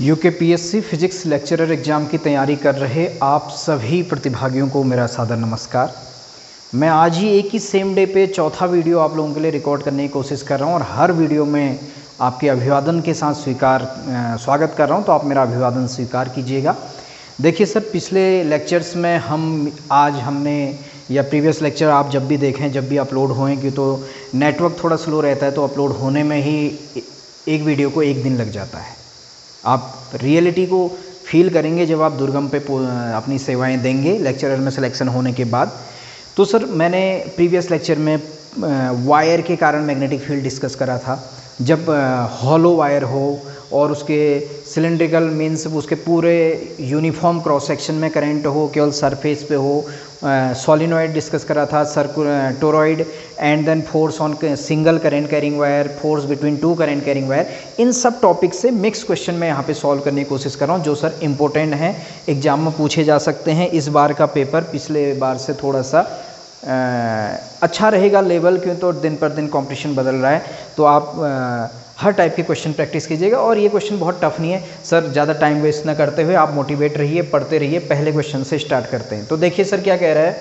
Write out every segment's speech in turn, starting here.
UKPSC physics lecturer exam की तैयारी कर रहे आप सभी प्रतिभागियों को मेरा सादर नमस्कार। मैं आज ही एक ही सेम डे पे चौथा वीडियो आप लोगों के लिए रिकॉर्ड करने की कोशिश कर रहा हूं और हर वीडियो में आपके अभिवादन के साथ स्वागत कर रहा हूं, तो आप मेरा अभिवादन स्वीकार कीजिएगा। देखिए सर, पिछले लेक्चर्स में हमने या प्रीवियस लेक्चर आप जब भी देखें, जब भी अपलोड होएंगे तो नेटवर्क थोड़ा स्लो रहता है, तो अपलोड होने में ही एक वीडियो को एक दिन लग जाता है। आप रियलिटी को फील करेंगे जब आप दुर्गम पे अपनी सेवाएं देंगे लेक्चरर में सिलेक्शन होने के बाद। तो सर, मैंने प्रीवियस लेक्चर में वायर के कारण मैग्नेटिक फील्ड डिस्कस करा था। जब हॉलो वायर हो और उसके सिलेंड्रिकल मीन्स उसके पूरे यूनिफॉर्म क्रॉस सेक्शन में करंट हो, केवल सरफेस पे हो। सॉलिनॉइड डिस्कस करा था, toroid, and then force on single current carrying wire, force between two current carrying wire. इन सब टॉपिक से मिक्स क्वेश्चन मैं यहाँ पे सॉल्व करने की कोशिश कर रहा हूँ, जो सर इंपॉर्टेंट हैं, एग्जाम में पूछे जा सकते हैं। इस बार का पेपर पिछले बार से थोड़ा सा अच्छा रहेगा लेवल, क्यों तो दिन पर दिन कंपटीशन बदल रहा है, तो आप हर टाइप के क्वेश्चन प्रैक्टिस कीजिएगा। और ये क्वेश्चन बहुत टफ नहीं है सर, ज़्यादा टाइम वेस्ट ना करते हुए आप मोटिवेट रहिए, पढ़ते रहिए। पहले क्वेश्चन से स्टार्ट करते हैं। तो देखिए सर क्या कह रहा है,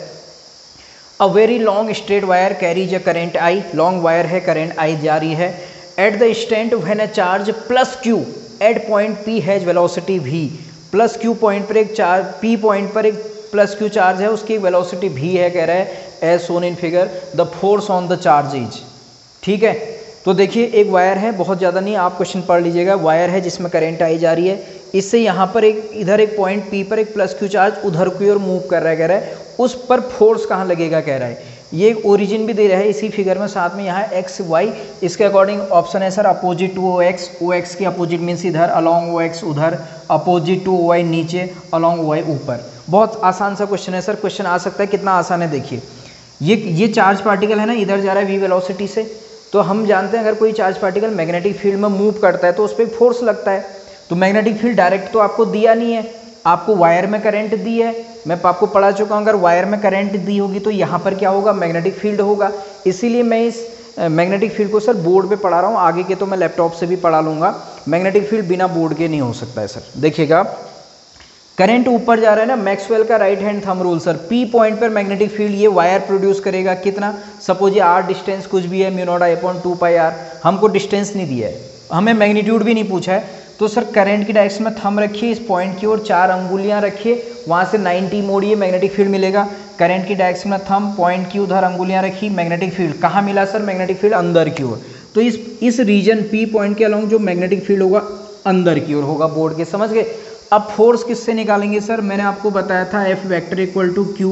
a very long straight wire carries a current I. Long wire है, करंट आई जा रही है। At the instant when a charge plus q at point P has velocity v. Plus q point पर एक चार्ज, पी पॉइंट पर एक plus Q charge है, उसकी वेलोसिटी भी है, कह रहा है as shown in figure the force on the charge is. ठीक है, तो देखिए एक वायर है, बहुत ज़्यादा नहीं, आप क्वेश्चन पढ़ लीजिएगा। वायर है जिसमें करंट आई जा रही है, इससे यहाँ पर इधर एक पॉइंट पी पर एक प्लस क्यू चार्ज उधर की ओर मूव कर रहा है, कह रहा है उस पर फोर्स कहाँ लगेगा, कह रहा है। ये ओरिजिन भी दे रहा है इसी फिगर में, साथ में यहाँ एक्स वाई। इसके अकॉर्डिंग ऑप्शन है sir opposite to O X. O X की अपोजिट मीन्स इधर, अलॉन्ग ओ एक्स उधर, अपोजिट टू ओ वाई नीचे, अलॉन्ग ओ वाई ऊपर। बहुत आसान सा क्वेश्चन है सर, क्वेश्चन आ सकता है, कितना आसान है देखिए। ये चार्ज पार्टिकल है ना, इधर जा रहा है वी वेलोसिटी से, तो हम जानते हैं अगर कोई चार्ज पार्टिकल मैग्नेटिक फील्ड में मूव करता है तो उस पर फोर्स लगता है। तो मैग्नेटिक फील्ड डायरेक्ट तो आपको दिया नहीं है, आपको वायर में करंट दी है। मैं आपको पढ़ा चुका हूँ, अगर वायर में करंट दी होगी तो यहाँ पर क्या होगा, मैग्नेटिक फील्ड होगा। इसीलिए मैं इस मैग्नेटिक फील्ड को सर बोर्ड पे पढ़ा रहा हूँ, आगे के तो मैं लैपटॉप से भी पढ़ा लूँगा। मैग्नेटिक फील्ड बिना बोर्ड के नहीं हो सकता है सर। देखिएगा करंट ऊपर जा रहा है ना, मैक्सवेल का right hand thumb rule sir, P point पर मैग्नेटिक फील्ड ये वायर प्रोड्यूस करेगा कितना, सपोज ये आर डिस्टेंस कुछ भी है, mu naught I upon 2 pi R. हमको डिस्टेंस नहीं दिया है, हमें मैग्नीट्यूड भी नहीं पूछा है, तो सर करंट की डायरेक्शन में थंब रखिए, इस पॉइंट की ओर 4 अंगुलियां रखिए, वहां से 90 मोड़िए, मैग्नेटिक फील्ड मिलेगा। करंट की डायरेक्शन में थंब, पॉइंट की उधर अंगुलियां रखी, मैग्नेटिक फील्ड कहाँ मिला सर, मैग्नेटिक फील्ड अंदर की ओर। तो इस रीजन पी पॉइंट के अलॉन्ग जो मैग्नेटिक फील्ड होगा अंदर की ओर होगा, बोर्ड के, समझ गए। अब फोर्स किससे निकालेंगे सर, मैंने आपको बताया था F vector equal to q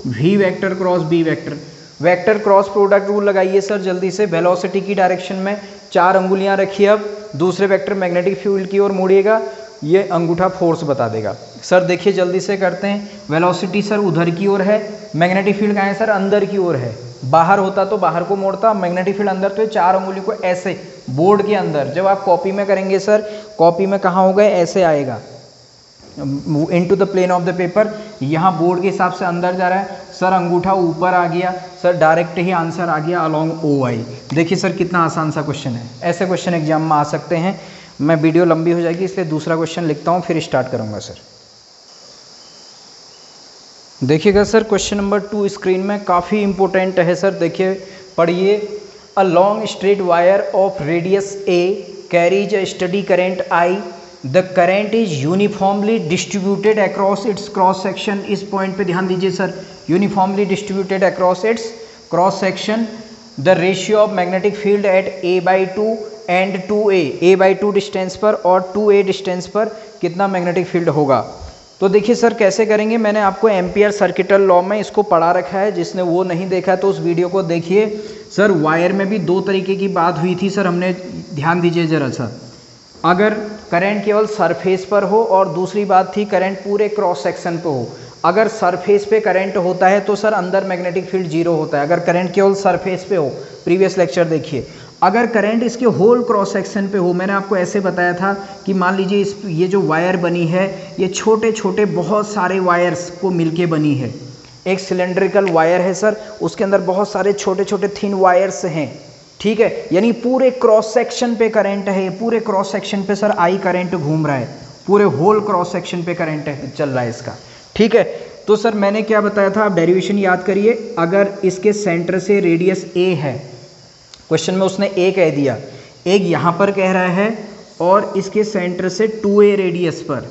v vector cross B vector. Vector cross product rule लगाइए सर जल्दी से। वेलोसिटी की डायरेक्शन में 4 अंगुलियां रखिए, अब दूसरे वेक्टर मैग्नेटिक फील्ड की ओर मोड़िएगा, ये अंगूठा फोर्स बता देगा। सर देखिए जल्दी से करते हैं। वेलोसिटी सर उधर की ओर है, मैग्नेटिक फील्ड कहाँ है सर, अंदर की ओर है। बाहर होता तो बाहर को मोड़ता, मैग्नेटिक फील्ड अंदर, तो 4 अंगुली को ऐसे बोर्ड के अंदर। जब आप कॉपी में करेंगे सर, कॉपी में कहाँ होगा, ऐसे आएगा into the plane of the paper. यहाँ बोर्ड के हिसाब से अंदर जा रहा है सर, अंगूठा ऊपर आ गया सर, डायरेक्ट ही आंसर आ गया अलॉन्ग ओ आई। देखिए सर कितना आसान सा क्वेश्चन है, ऐसे क्वेश्चन एग्जाम में आ सकते हैं। मैं वीडियो लंबी हो जाएगी इसलिए दूसरा क्वेश्चन लिखता हूँ, फिर स्टार्ट करूँगा सर। देखिएगा सर क्वेश्चन नंबर 2 स्क्रीन में, काफ़ी इंपॉर्टेंट है सर, देखिए पढ़िए। अ long straight wire of radius A carries a study current I. The current is uniformly distributed across its cross section. इस पॉइंट पे ध्यान दीजिए sir, uniformly distributed across its cross section. The ratio of magnetic field at a/2 and 2a, a/2 distance पर और 2a distance पर कितना magnetic field होगा। तो देखिए सर कैसे करेंगे, मैंने आपको एम्पियर सर्किटल लॉ में इसको पढ़ा रखा है, जिसने वो नहीं देखा तो उस वीडियो को देखिए। सर वायर में भी 2 तरीके की बात हुई थी सर, हमने ध्यान दीजिए जरा सा। अगर करंट केवल सरफेस पर हो और दूसरी बात थी करंट पूरे क्रॉस सेक्शन पे हो। अगर सरफेस पे करंट होता है तो सर अंदर मैग्नेटिक फील्ड 0 होता है, अगर करंट केवल सरफेस पे हो। प्रीवियस लेक्चर देखिए। अगर करंट इसके होल क्रॉस सेक्शन पे हो, मैंने आपको ऐसे बताया था कि मान लीजिए ये जो वायर बनी है, ये छोटे छोटे बहुत सारे वायर्स को मिलके बनी है। एक सिलेंड्रिकल वायर है सर, उसके अंदर बहुत सारे छोटे छोटे थिन वायर्स हैं, ठीक है। यानी पूरे क्रॉस सेक्शन पे करंट है, पूरे क्रॉस सेक्शन पे सर आई करंट घूम रहा है। पूरे होल क्रॉस सेक्शन पे करंट चल रहा है इसका, ठीक है। तो सर मैंने क्या बताया था, आप डेरिवेशन याद करिए। अगर इसके सेंटर से रेडियस ए है, क्वेश्चन में उसने ए कह दिया, एक यहाँ पर कह रहा है और इसके सेंटर से 2a रेडियस पर,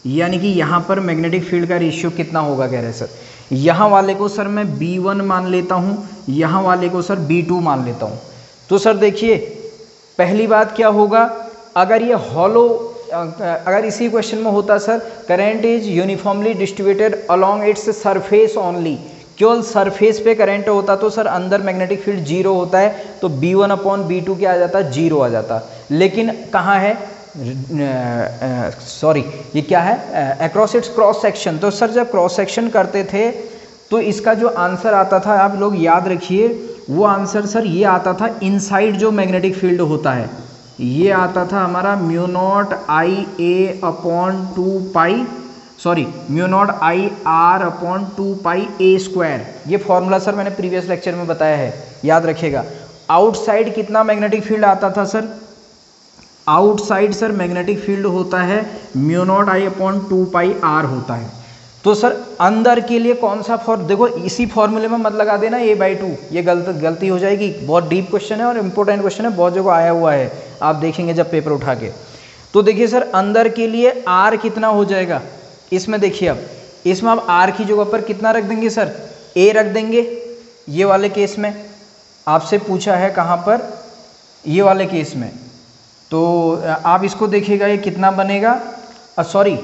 यानी कि यहाँ पर मैग्नेटिक फील्ड का रेशियो कितना होगा कह रहे हैं सर। यहाँ वाले को सर मैं B1 मान लेता हूँ, यहाँ वाले को सर B2 मान लेता हूँ। तो सर देखिए पहली बात क्या होगा, अगर ये हॉलो, अगर इसी क्वेश्चन में होता sir current is uniformly distributed along its surface only, केवल सरफेस पे करंट होता तो सर अंदर मैग्नेटिक फील्ड जीरो होता है, तो B1/B2 क्या आ जाता, जीरो आ जाता। लेकिन कहाँ है, सॉरी ये क्या है, अक्रॉस इट्स क्रॉस सेक्शन। तो सर जब क्रॉस सेक्शन करते थे तो इसका जो आंसर आता था, आप लोग याद रखिए, वो आंसर सर ये आता था, इनसाइड जो मैग्नेटिक फील्ड होता है ये आता था हमारा μ0 IA/2π, सॉरी μ0 IR/2πa²। ये फॉर्मूला सर मैंने प्रीवियस लेक्चर में बताया है, याद रखिएगा। आउटसाइड कितना मैग्नेटिक फील्ड आता था sir, outside sir magnetic field होता है μ0 I/2πr होता है। तो सर अंदर के लिए कौन सा देखो इसी फॉर्मूले में मत लगा देना a/2, ये गलती हो जाएगी। बहुत डीप क्वेश्चन है और इंपॉर्टेंट क्वेश्चन है, बहुत जगह आया हुआ है, आप देखेंगे जब पेपर उठा के। तो देखिए सर अंदर के लिए r कितना हो जाएगा, इसमें देखिए अब इसमें आप r की जगह पर कितना रख देंगे सर, a रख देंगे। ये वाले केस में आपसे पूछा है कहाँ पर, ये वाले केस में, तो आप इसको देखिएगा ये कितना बनेगा, सॉरी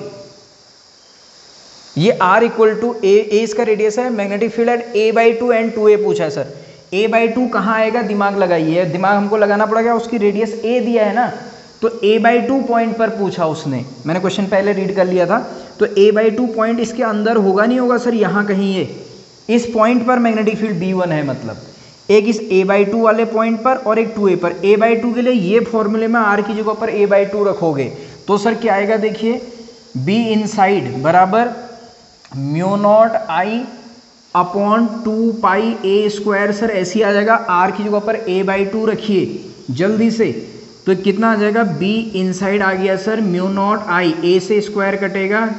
ये r इक्वल टू a इसका रेडियस है, magnetic field at a/2 and 2a पूछा है सर। a/2 कहाँ आएगा, दिमाग लगाइए, दिमाग हमको लगाना पड़ेगा, उसकी रेडियस a दिया है ना, तो a/2 पॉइंट पर पूछा उसने, मैंने क्वेश्चन पहले रीड कर लिया था। तो a/2 पॉइंट इसके अंदर होगा नहीं होगा सर, यहाँ कहीं ये इस पॉइंट पर मैग्नेटिक फील्ड B1 है, मतलब एक इस a/2 वाले पॉइंट पर और एक 2a पर। a/2 के लिए ये फॉर्मूले में r की जगह पर a/2 रखोगे तो सर क्या आएगा, देखिए b इनसाइड बराबर μ0 I/2πa² सर ऐसे आ जाएगा, r की जगह पर a/2 रखिए जल्दी से, तो कितना आ जाएगा, b इनसाइड आ गया सर μ0 I, a से स्क्वायर कटेगा,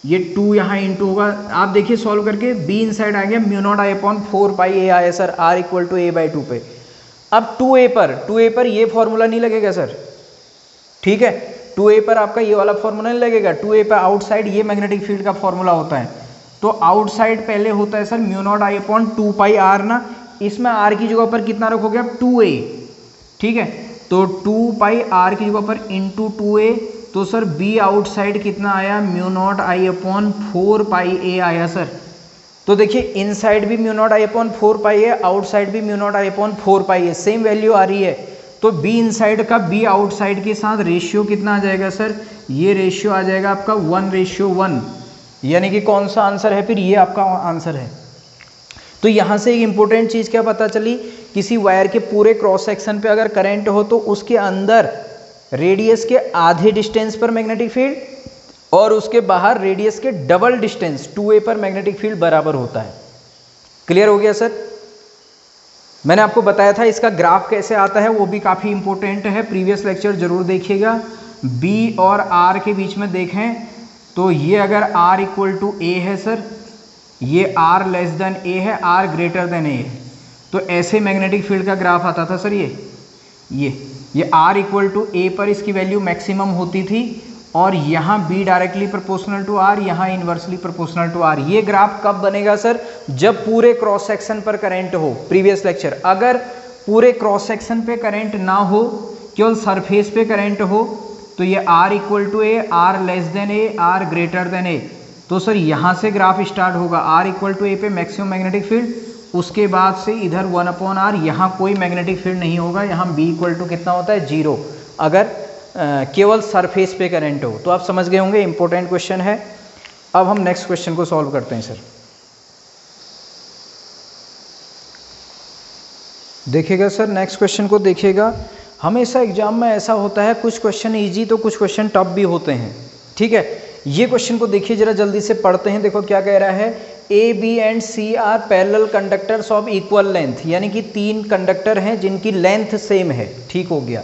ये 2 यहाँ इंटू होगा, आप देखिए सॉल्व करके, b इनसाइड आ गया μ0 I/4πa आया sir, r equal to a/2 पे। अब 2a पर ये फॉर्मूला नहीं लगेगा सर, ठीक है, 2a पर आपका ये वाला फॉर्मूला नहीं लगेगा, 2a पर आउटसाइड ये मैग्नेटिक फील्ड का फॉर्मूला होता है। तो आउटसाइड पहले होता है सर μ0 I/2πr ना, इसमें r की जगह पर कितना रखोगे आप, 2a, ठीक है, तो 2πr की जगह पर इंटू 2a, तो सर b आउटसाइड कितना आया, μ0 I/4πa आया सर। तो देखिए इनसाइड भी μ0 I/4πa, आउटसाइड भी μ0 I/4πa, सेम वैल्यू आ रही है। तो b इनसाइड का b आउटसाइड के साथ रेशियो कितना आ जाएगा सर, ये रेशियो आ जाएगा आपका 1:1, यानी कि कौन सा आंसर है फिर, ये आपका आंसर है। तो यहाँ से एक इम्पोर्टेंट चीज़ क्या पता चली, किसी वायर के पूरे क्रॉस सेक्शन पे अगर करंट हो तो उसके अंदर रेडियस के आधे डिस्टेंस पर मैग्नेटिक फील्ड और उसके बाहर रेडियस के डबल डिस्टेंस 2a पर मैग्नेटिक फील्ड बराबर होता है। क्लियर हो गया सर। मैंने आपको बताया था इसका ग्राफ कैसे आता है, वो भी काफ़ी इंपॉर्टेंट है, प्रीवियस लेक्चर जरूर देखिएगा। b और r के बीच में देखें तो ये अगर r इक्वल टू a है सर, ये r लेस देन a है, r ग्रेटर देन a है, तो ऐसे मैग्नेटिक फील्ड का ग्राफ आता था सर। ये r इक्वल टू a पर इसकी वैल्यू मैक्सिमम होती थी और यहाँ b directly proportional to r, यहाँ इन्वर्सली प्रोपोर्शनल टू r। ये ग्राफ कब बनेगा सर, जब पूरे क्रॉस सेक्शन पर करंट हो। प्रीवियस लेक्चर, अगर पूरे क्रॉस सेक्शन पे करंट ना हो, केवल सरफेस पे करंट हो, तो ये r equal to a, r less than a, r greater than a, तो सर यहाँ से ग्राफ स्टार्ट होगा, r इक्वल टू a पे मैक्सिमम मैग्नेटिक फील्ड, उसके बाद से इधर 1/r, यहाँ कोई मैग्नेटिक फील्ड नहीं होगा, यहाँ b इक्वल टू कितना होता है, 0, अगर केवल सरफेस पे करंट हो। तो आप समझ गए होंगे, इंपॉर्टेंट क्वेश्चन है। अब हम नेक्स्ट क्वेश्चन को सॉल्व करते हैं सर। देखिएगा सर, नेक्स्ट क्वेश्चन को देखिएगा। हमेशा एग्जाम में ऐसा होता है, कुछ क्वेश्चन इजी तो कुछ क्वेश्चन टफ भी होते हैं, ठीक है। ये क्वेश्चन को देखिए जरा, जल्दी से पढ़ते हैं। देखो क्या कह रहा है, A B and C are parallel conductors of equal length, यानी कि 3 कंडक्टर हैं जिनकी लेंथ सेम है, ठीक हो गया।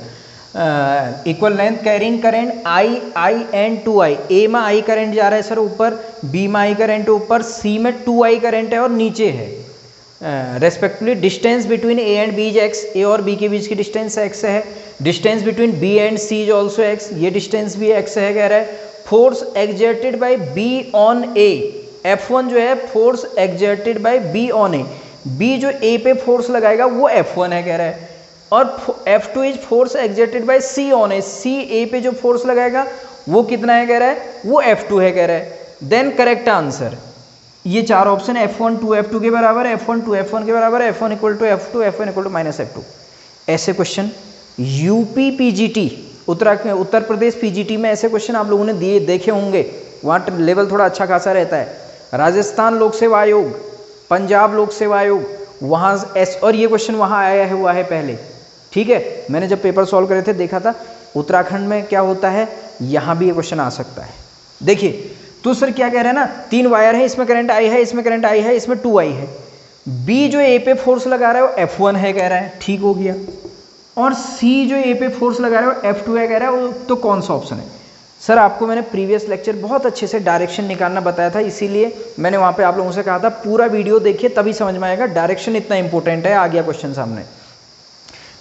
Equal length carrying current I and 2i। ए में आई करंट जा रहा है सर ऊपर, बी में आई करंट ऊपर, सी में 2i करंट है और नीचे है। Respectively distance between A and B is X, A और बी के बीच की डिस्टेंस एक्स है। Distance between B and C is also X, ये डिस्टेंस भी एक्स है कह रहा है। Force exerted by B on A, F1 जो है force exerted by B on A, B जो ए पे फोर्स लगाएगा वो F1 है कह रहा है। और F2 is force exerted by C on A, C A पे जो फोर्स लगाएगा वो कितना है कह रहा है, वो F2 है कह रहा है। देन करेक्ट आंसर, ये चार ऑप्शन F1 2 F2 के बराबर, F1 2 F1 के बराबर, F1 equal to F2, F1 equal to minus F2। ऐसे question UP PGT, Uttar Pradesh PGT में ऐसे क्वेश्चन आप लोगों ने दिए देखे होंगे, वहाँ लेवल थोड़ा अच्छा खासा रहता है। राजस्थान लोक सेवा आयोग, पंजाब लोक सेवा आयोग, वहाँ और ये क्वेश्चन वहाँ आया हुआ है पहले, ठीक है। मैंने जब पेपर सॉल्व करे थे देखा था उत्तराखंड में क्या होता है, यहाँ भी ये क्वेश्चन आ सकता है। देखिए तो सर क्या कह रहे हैं ना, 3 वायर है, इसमें करंट आई है, इसमें करंट आई है, इसमें 2i है। बी जो ए पे फोर्स लगा रहा है वो F1 है कह रहा है, ठीक हो गया। और सी जो ए पे फोर्स लगा रहा है वो F2 है कह रहा है, वो तो कौन सा ऑप्शन है। सर आपको मैंने प्रीवियस लेक्चर बहुत अच्छे से डायरेक्शन निकालना बताया था, इसीलिए मैंने वहाँ पे आप लोगों से कहा था पूरा वीडियो देखिए तभी समझ में आएगा, डायरेक्शन इतना इंपॉर्टेंट है। आ गया क्वेश्चन सामने,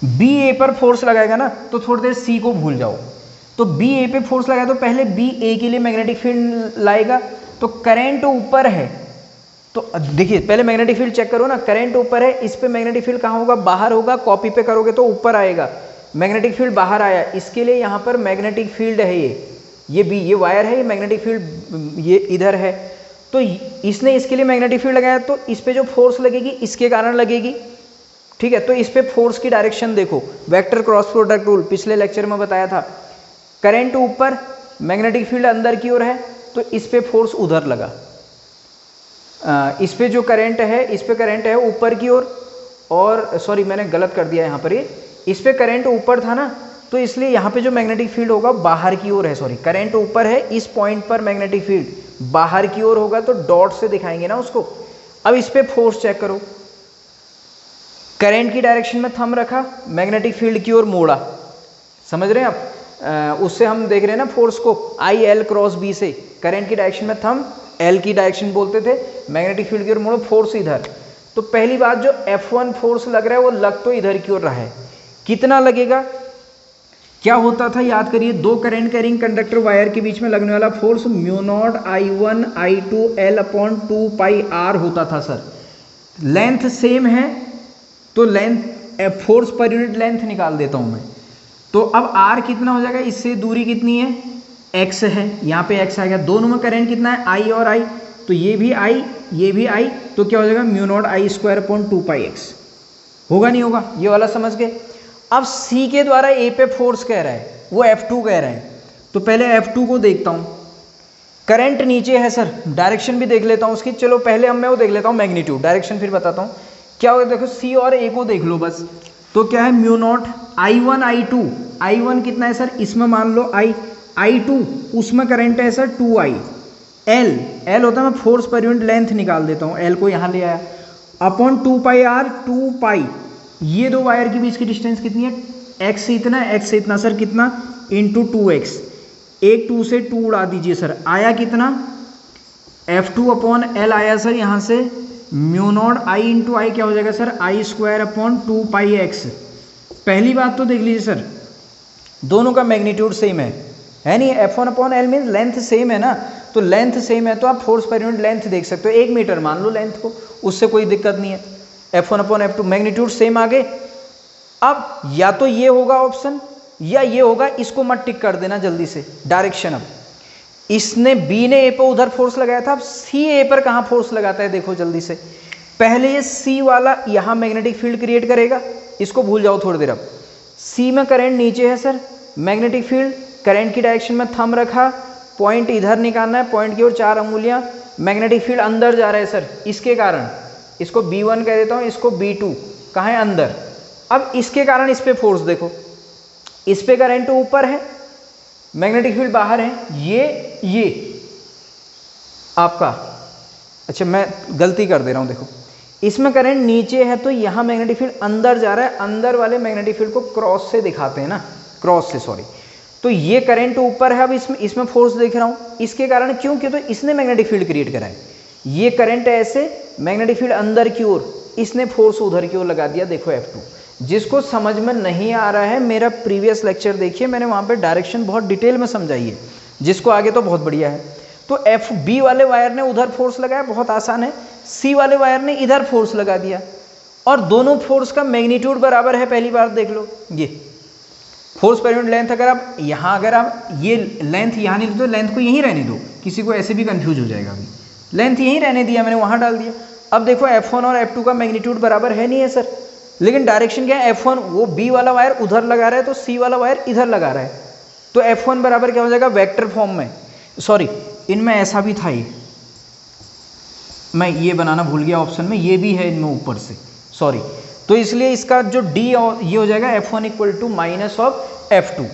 बी ए पर फोर्स लगाएगा ना तो थोड़ी देर सी को भूल जाओ। तो बी ए पे फोर्स लगाया तो पहले बी ए के लिए मैग्नेटिक फील्ड लाएगा, तो करंट ऊपर है, तो देखिए पहले मैग्नेटिक फील्ड चेक करो ना, करंट ऊपर है, इस पे मैग्नेटिक फील्ड कहाँ होगा, बाहर होगा, कॉपी पे करोगे तो ऊपर आएगा। मैग्नेटिक फील्ड बाहर आया, इसके लिए यहाँ पर मैग्नेटिक फील्ड है, ये बी, ये वायर है, ये मैग्नेटिक फील्ड ये इधर है, तो इसने इसके लिए मैग्नेटिक फील्ड लगाया, तो इस पे जो फोर्स लगेगी इसके कारण लगेगी, ठीक है। तो इस पे फोर्स की डायरेक्शन देखो, वेक्टर क्रॉस प्रोडक्ट रूल पिछले लेक्चर में बताया था। करंट ऊपर, मैग्नेटिक फील्ड अंदर की ओर है, तो इस पे फोर्स उधर लगा। इस पे जो करंट है, इस पे करंट है ऊपर की ओर, और सॉरी मैंने गलत कर दिया यहाँ पर, ये इस पे करंट ऊपर था ना, तो इसलिए यहाँ पे जो मैग्नेटिक फील्ड होगा बाहर की ओर है, सॉरी करंट ऊपर है, इस पॉइंट पर मैग्नेटिक फील्ड बाहर की ओर होगा, तो डॉट से दिखाएंगे ना उसको। अब इस पे फोर्स चेक करो, करंट की डायरेक्शन में थंब रखा, मैग्नेटिक फील्ड की ओर मोड़ा, समझ रहे हैं आप। उससे हम देख रहे हैं ना फोर्स को, आई एल क्रॉस बी से, करंट की डायरेक्शन में थंब, एल की डायरेक्शन बोलते थे, मैग्नेटिक फील्ड की ओर मोड़ो, फोर्स इधर। तो पहली बात जो F1 फोर्स लग रहा है वो लग तो इधर की ओर रहा है, कितना लगेगा, क्या होता था याद करिए, 2 करंट कैरिंग कंडक्टर वायर के बीच में लगने वाला force mu naught I1 I2 L upon 2 पाई R होता था सर। लेंथ सेम है तो length force per unit length निकाल देता हूं मैं, तो अब R कितना हो जाएगा, इससे दूरी कितनी है, x है, यहाँ पे x आएगा, दोनों में करंट कितना है I और I, तो ये भी I ये भी I, तो क्या हो जाएगा mu naught I square upon 2 pi x, होगा नहीं होगा, ये वाला समझ गए। अब C के द्वारा A पे फोर्स कह रहा है, वो F2 कह रहा है, तो पहले F2 को देखता हूँ, करंट नीचे है सर, डायरेक्शन भी देख लेता हूँ उसकी, चलो पहले अब मैं वो देख लेता हूँ मैग्नीट्यूड, डायरेक्शन फिर बताता हूँ क्या होगा। देखो C और A को देख लो बस, तो क्या है mu naught I1 I2, I1 कितना है सर, इसमें मान लो I2 उसमें करंट है सर 2I, L होता है, मैं फोर्स पर यूनिट लेंथ निकाल देता हूँ, L को यहाँ ले आया, अपॉन 2 पाई R, 2 पाई, ये दो वायर के बीच की डिस्टेंस कितनी है, x से इतना सर, कितना इंटू 2x, एक 2 से 2 उड़ा दीजिए सर, आया कितना F2 अपॉन L आया सर, यहाँ से म्यू नॉट I इंटू आई क्या हो जाएगा sir, I square upon 2 pi x। पहली बात तो देख लीजिए सर, दोनों का मैग्नीट्यूड सेम है नहीं, F1 upon L means length same है ना, तो लेंथ सेम है तो आप फोर्स पर यूनिट लेंथ देख सकते हो, 1 मीटर मान लो लेंथ को, उससे कोई दिक्कत नहीं है। F1 upon F2 magnitude same आ गए। अब या तो ये होगा ऑप्शन या ये होगा, इसको मत टिक कर देना जल्दी से, डायरेक्शन। अब इसने B ने A पर उधर फोर्स लगाया था, अब C A पर कहाँ फोर्स लगाता है देखो जल्दी से। पहले ये C वाला यहाँ मैग्नेटिक फील्ड क्रिएट करेगा, इसको भूल जाओ थोड़ी देर। अब C में करंट नीचे है सर, मैग्नेटिक फील्ड, करंट की डायरेक्शन में थंब रखा, पॉइंट इधर निकालना है, पॉइंट की ओर 4 अंगुलियां, मैग्नेटिक फील्ड अंदर जा रहा है सर, इसके कारण इसको B1 कह देता हूँ, इसको B2, कहाँ है अंदर। अब इसके कारण इस पे फोर्स देखो, इस पे करंट ऊपर है, मैग्नेटिक फील्ड बाहर है, ये आपका, अच्छा मैं गलती कर दे रहा हूँ, देखो इसमें करंट नीचे है तो यहाँ मैग्नेटिक फील्ड अंदर जा रहा है, अंदर वाले मैग्नेटिक फील्ड को क्रॉस से दिखाते हैं ना, क्रॉस से, सॉरी। तो ये करंट ऊपर है, अब इसमें फोर्स देख रहा हूँ, इसके कारण क्यों, क्यों तो इसने मैग्नेटिक फील्ड क्रिएट करा है। ये करंट है ऐसे, मैग्नेटिक फील्ड अंदर की ओर, इसने फोर्स उधर की ओर लगा दिया, देखो F2। जिसको समझ में नहीं आ रहा है मेरा प्रीवियस लेक्चर देखिए, मैंने वहाँ पे डायरेक्शन बहुत डिटेल में समझाई है, जिसको आगे तो बहुत बढ़िया है। तो FB वाले वायर ने उधर फोर्स लगाया, बहुत आसान है, C वाले वायर ने इधर फोर्स लगा दिया, और दोनों फोर्स का मैग्नीट्यूड बराबर है। पहली बार देख लो, ये फोर्स पर यूनिट लेंथ, अगर आप यहाँ, अगर आप ये लेंथ यहाँ नहीं तो लेंथ को यहीं रहने दो, किसी को ऐसे भी कंफ्यूज हो जाएगा। अभी लेंथ यहीं रहने दिया मैंने, वहाँ डाल दिया। अब देखो F1 और F2 का मैग्नीट्यूड बराबर है नहीं है सर, लेकिन डायरेक्शन क्या है, F1 वो B वाला वायर उधर लगा रहा है तो C वाला वायर इधर लगा रहा है, तो F1 बराबर क्या हो जाएगा, वेक्टर फॉर्म में, सॉरी इनमें ऐसा भी था, ये मैं ये बनाना भूल गया ऑप्शन में, ये भी है इनमें ऊपर से, सॉरी। तो इसलिए इसका जो D ये हो जाएगा F1 equal to minus of F2।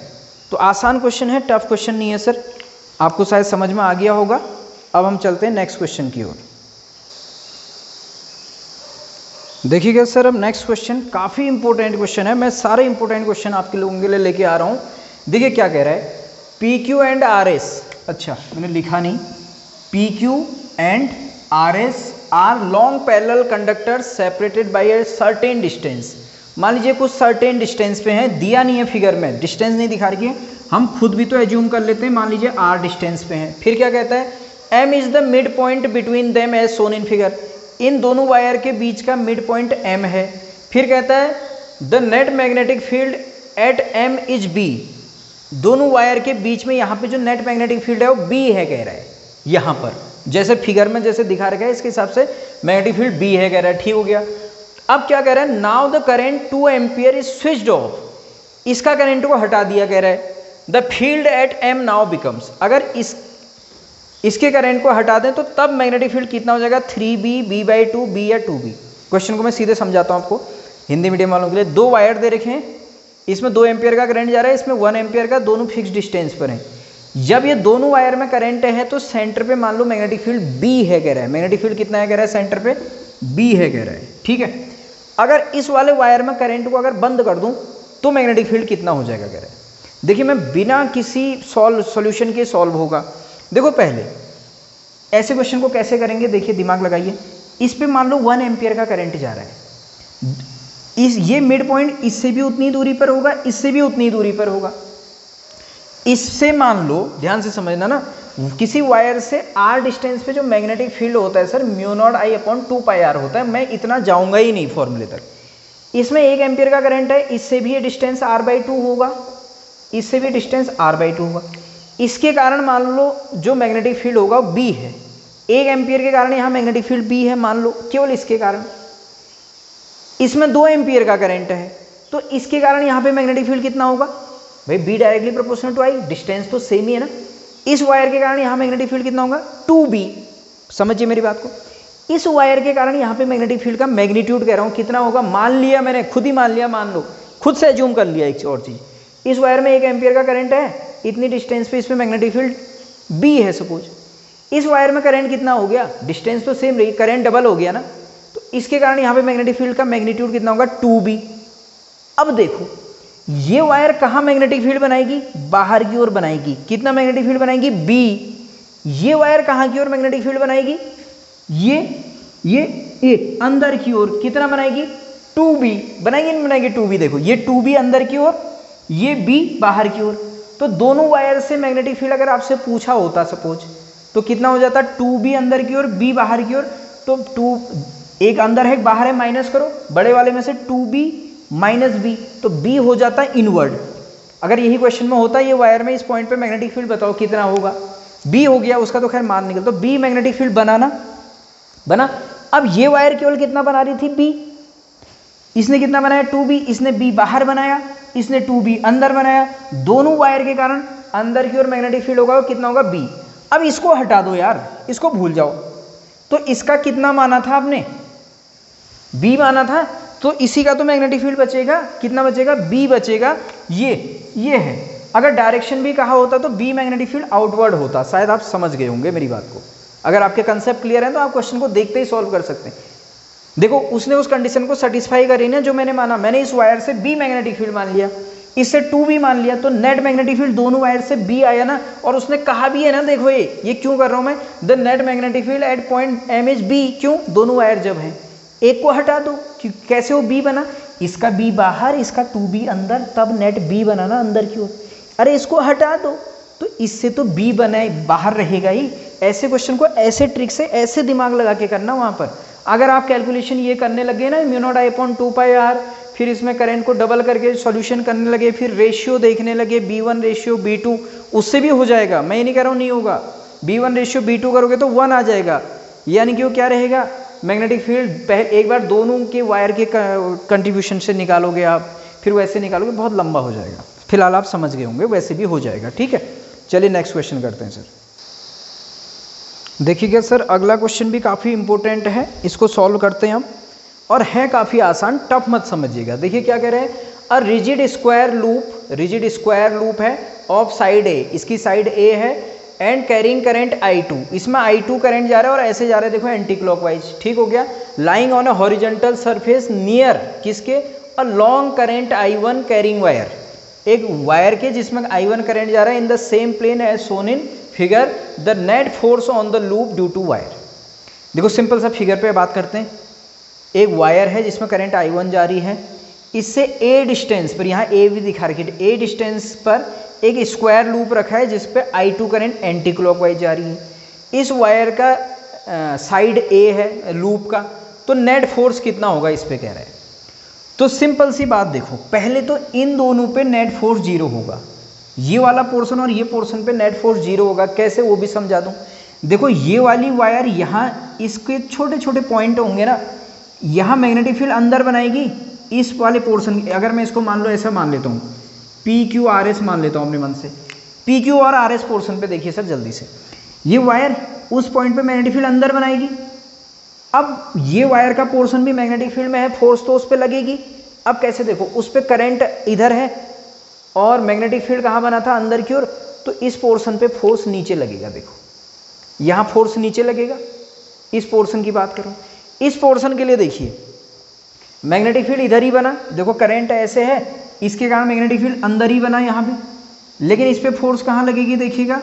तो आसान क्वेश्चन है, टफ क्वेश्चन नहीं है सर, आपको शायद समझ में आ गया होगा। अब हम चलते हैं नेक्स्ट क्वेश्चन की ओर। देखिएगा सर, अब नेक्स्ट क्वेश्चन काफ़ी इंपॉर्टेंट क्वेश्चन है, मैं सारे इंपॉर्टेंट क्वेश्चन आपके लोगों के लिए लेके आ रहा हूँ। देखिए क्या कह रहा है, PQ एंड RS, अच्छा मैंने लिखा नहीं, PQ and RS are long parallel conductor separated by a certain distance. मान लीजिए कुछ सर्टेन डिस्टेंस पे हैं, दिया नहीं है फिगर में, डिस्टेंस नहीं दिखा रही है, हम खुद भी तो एज्यूम कर लेते हैं, मान लीजिए R डिस्टेंस पे हैं। फिर क्या कहता है, M is the mid point between them as shown in figure, इन दोनों वायर के बीच का मिड पॉइंट M है। फिर कहता है the net magnetic field at M is B, दोनों वायर के बीच में यहाँ पे जो नेट मैग्नेटिक फील्ड है वो B है कह रहा है, यहाँ पर जैसे फिगर में जैसे दिखा रखा है इसके हिसाब से मैग्नेटिक फील्ड B है कह रहा है, ठीक हो गया। अब क्या कह रहा है, now the current 2 ampere is switched off, इसका करंट को हटा दिया कह रहा है, the field at M now becomes, अगर इसके करंट को हटा दें तो तब मैग्नेटिक फील्ड कितना हो जाएगा, 3B, B/2, B या 2B। क्वेश्चन को मैं सीधे समझाता हूँ आपको हिंदी मीडियम वालों के लिए। दो वायर दे रखे हैं, इसमें 2 एम्पियर का करंट जा रहा है, इसमें 1 एम्पियर का, दोनों फिक्स डिस्टेंस पर हैं। जब ये दोनों वायर में करंट है तो सेंटर पे मान लो मैग्नेटिक फील्ड B है कह रहा है, मैग्नेटिक फील्ड कितना है कह रहा है, सेंटर पे B है कह रहा है, ठीक है। अगर इस वाले वायर में करंट को अगर बंद कर दूं तो मैग्नेटिक फील्ड कितना हो जाएगा कह रहा है। देखिए मैं बिना किसी सॉल्यूशन के सॉल्व होगा। देखो पहले ऐसे क्वेश्चन को कैसे करेंगे, देखिए दिमाग लगाइए। इस पे मान लो 1 एम्पियर का करंट जा रहा है, ये मिड पॉइंट इससे भी उतनी दूरी पर होगा, इससे भी उतनी दूरी पर होगा। इससे मान लो, ध्यान से समझना ना, किसी वायर से R डिस्टेंस पे जो मैग्नेटिक फील्ड होता है सर μ0I/2πr होता है, मैं इतना जाऊंगा ही नहीं फॉर्मूले तक। इसमें 1 एम्पियर का करंट है, इससे भी ये डिस्टेंस R/2 होगा, इससे भी डिस्टेंस R/2 होगा। इसके कारण मान लो जो मैग्नेटिक फील्ड होगा वो B है, 1 एम्पियर के कारण यहाँ मैग्नेटिक फील्ड B है मान लो, केवल इसके कारण। इसमें 2 एम्पियर का करंट है तो इसके कारण यहाँ पे मैग्नेटिक फील्ड कितना होगा भाई, B directly proportional to I, distance तो सेम ही है ना। इस वायर के कारण यहाँ मैग्नेटिक फील्ड कितना होगा, 2B। समझिए मेरी बात को, इस वायर के कारण यहाँ पे मैग्नेटिक फील्ड का मैग्नीट्यूड कह रहा हूँ कितना होगा, मान लिया मैंने, खुद ही मान लिया, मान लो खुद से एज्यूम कर लिया एक और चीज़, इस वायर में 1 एम्पियर का करंट है, इतनी डिस्टेंस पे इसमें मैग्नेटिक फील्ड B है सपोज। इस वायर में करंट कितना हो गया, डिस्टेंस तो सेम रही, करंट डबल हो गया ना, तो इसके कारण यहाँ पे मैग्नेटिक फील्ड का मैग्नीट्यूड कितना होगा, 2B। अब देखो ये वायर कहाँ मैग्नेटिक फील्ड बनाएगी, बाहर की ओर बनाएगी, कितना मैग्नेटिक फील्ड बनाएगी, B। ये वायर कहाँ की ओर मैग्नेटिक फील्ड बनाएगी, ये अंदर की ओर, कितना बनाएगी, 2B बनाएगी, नहीं बनाएगी, 2B। देखो ये 2B अंदर की ओर, ये B बाहर की ओर, तो दोनों वायर से मैग्नेटिक फील्ड अगर आपसे पूछा होता सपोज, तो कितना हो जाता, 2B अंदर की ओर, B बाहर की ओर, तो 2 एक अंदर है एक बाहर है, माइनस करो बड़े वाले में से 2B माइनस B, तो B हो जाता है इनवर्ड। अगर यही क्वेश्चन में होता ये वायर में इस पॉइंट पे मैग्नेटिक फील्ड बताओ कितना होगा, B हो गया, उसका तो खैर मान निकल, तो B मैग्नेटिक फील्ड बना। अब ये वायर केवल कितना बना रही थी, B, इसने कितना बनाया, 2B, इसने B बाहर बनाया, इसने 2B अंदर बनाया, दोनों वायर के कारण अंदर की ओर मैग्नेटिक फील्ड होगा, कितना होगा, B। अब इसको हटा दो यार, इसको भूल जाओ, तो इसका कितना माना था आपने, B माना था, तो इसी का तो मैग्नेटिक फील्ड बचेगा, कितना बचेगा, B बचेगा। ये है, अगर डायरेक्शन भी कहा होता तो B मैग्नेटिक फील्ड आउटवर्ड होता। शायद आप समझ गए होंगे मेरी बात को, अगर आपके कंसेप्ट क्लियर है तो आप क्वेश्चन को देखते ही सॉल्व कर सकते हैं। देखो उसने उस कंडीशन को सेटिस्फाई करी ना जो मैंने माना, मैंने इस वायर से B मैग्नेटिक फील्ड मान लिया, इससे 2B मान लिया, तो नेट मैग्नेटिक फील्ड दोनों वायर से B आया ना, और उसने कहा भी है ना, देखो ये क्यों कर रहा हूं मैं, the net magnetic field at point M is B, क्यों, दोनों वायर जब हैं, एक को हटा दो, कैसे वो B बना, इसका B बाहर, इसका 2B अंदर, तब नेट B बना ना अंदर की ओर, अरे इसको हटा दो, तो इससे तो B बना बाहर रहेगा ही। ऐसे क्वेश्चन को ऐसे ट्रिक से ऐसे दिमाग लगा के करना वहां पर। अगर आप कैलकुलेशन ये करने लगे ना, mu naught I upon 2πr, फिर इसमें करंट को डबल करके सॉल्यूशन करने लगे, फिर रेशियो देखने लगे B1 रेशियो B2, उससे भी हो जाएगा, मैं ये नहीं कह रहा हूँ नहीं होगा, B1 रेशियो B2 करोगे तो 1 आ जाएगा, यानी कि वो क्या रहेगा, मैग्नेटिक फील्ड एक बार दोनों के वायर के कंट्रीब्यूशन से निकालोगे आप, फिर वैसे निकालोगे, बहुत लंबा हो जाएगा। फिलहाल आप समझ गए होंगे, वैसे भी हो जाएगा, ठीक है। चलिए नेक्स्ट क्वेश्चन करते हैं सर। देखिएगा सर, अगला क्वेश्चन भी काफ़ी इंपॉर्टेंट है, इसको सॉल्व करते हैं हम, और है काफ़ी आसान, टफ मत समझिएगा। देखिए क्या कह रहे हैं, अ रिजिड स्क्वायर लूप है ऑफ साइड ए, इसकी साइड ए है, एंड कैरिंग करंट I2, इसमें I2 करंट जा रहा है और ऐसे जा रहा है, देखो एंटी क्लॉकवाइज, ठीक हो गया, lying on a horizontal surface near किसके, a long current I1 carrying wire, एक वायर के जिसमें I1 करंट जा रहा है, in the same plane as shown in figure, the net force on the loop due to wire. देखो simple सा figure पे बात करते हैं, एक वायर है जिसमें करंट I1 जारी है, इससे A डिस्टेंस पर, यहाँ A भी दिखा रखी है, A डिस्टेंस पर एक स्क्वायर लूप रखा है जिस पे I2 करंट एंटी क्लॉकवाइज जा रही है, इस वायर का साइड A है लूप का, तो नेट फोर्स कितना होगा इस पे कह रहा है। तो सिंपल सी बात देखो, पहले तो इन दोनों पे नेट फोर्स 0 होगा, ये वाला पोर्शन और ये पोर्शन पे नेट फोर्स 0 होगा, कैसे वो भी समझा दूं। देखो ये वाली वायर यहाँ, इसके छोटे छोटे पॉइंट होंगे ना, यहाँ मैग्नेटिक फील्ड अंदर बनाएगी इस वाले पोर्शन, अगर मैं इसको मान लो ऐसा मान लेता हूँ, PQRS मान लेता हूँ अपने मन से, PQ और RS पोर्शन पे देखिए सर जल्दी से, ये वायर उस पॉइंट पे मैग्नेटिक फील्ड अंदर बनाएगी, अब ये वायर का पोर्शन भी मैग्नेटिक फील्ड में है, फोर्स तो उस पर लगेगी। अब कैसे देखो, उस पर करंट इधर है और मैग्नेटिक फील्ड कहाँ बना था, अंदर की ओर, तो इस पोर्शन पे फोर्स नीचे लगेगा, देखो यहाँ फोर्स नीचे लगेगा, इस पोर्शन की बात करो, इस पोर्शन के लिए देखिए मैग्नेटिक फील्ड इधर ही बना, देखो करंट ऐसे है, इसके कारण मैग्नेटिक फील्ड अंदर ही बना यहाँ पे, लेकिन इस पे फोर्स कहाँ लगेगी, देखिएगा